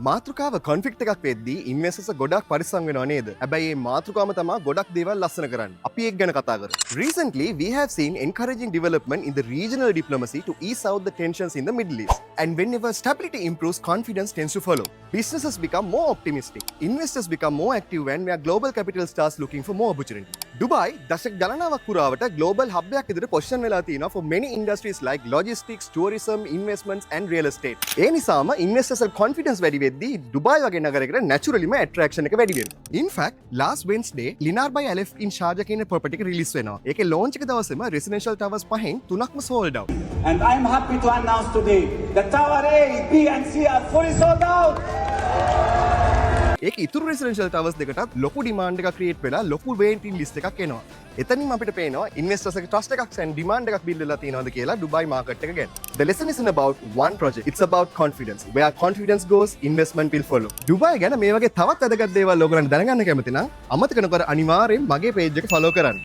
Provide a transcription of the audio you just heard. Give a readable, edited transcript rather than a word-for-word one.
මාතෘකාව කොන්ෆ්ලික්ට් එකක් වෙද්දී ඉන්වෙස්ටර්ස් ගොඩක් පරිස්සම් වෙනව නේද? හැබැයි මේ මාතෘකාවම තමයි ගොඩක් දේවල් ලස්සන කරන්නේ. අපි ඒක ගැන කතා කරමු. Recently we have seen encouraging development in the regional diplomacy to ease out the tensions in the Middle East. And whenever stability improves, confidence tends to follow. Businesses become more optimistic. Investors become more active when where global capital starts looking for more opportunity. Dubai දශක ගණනාවක් පුරාවට global hub එකක් විදිහට position වෙලා තියෙනවා for many industries like logistics, tourism, investments and real estate. ඒ නිසාම investors confidence වැඩි වෙද්දී Dubai වගේ නගරයකට naturally attraction එක වැඩි වෙනවා. In fact, last Wednesday, Linar by Aleph in Sharjah කියන property එක release වෙනවා. ඒකේ launch එක දවසේම residential towers පහෙන් තුනක්ම sold out. And I'm happy to announce today that Tower A, B and C are fully sold out. ඒක ඉතුරු residential towers දෙකටත් ලොකු demand එකක් create වෙලා ලොකු waiting list එකක් එනවා. එතනින් අපිට පේනවා investors එක trust එකක් and demand එකක් build වෙලා තියෙනවද කියලා Dubai market එක ගැන. The lesson isn't about one project. It's about confidence. Where confidence goes, investment will follow. Dubai ගැන මේ වගේ තවත් වැදගත් දේවල් ඔයගොල්ලන්ට දැනගන්න කැමති නම් අමතක නොකර අනිවාර්යෙන් මගේ page එක follow කරන්න.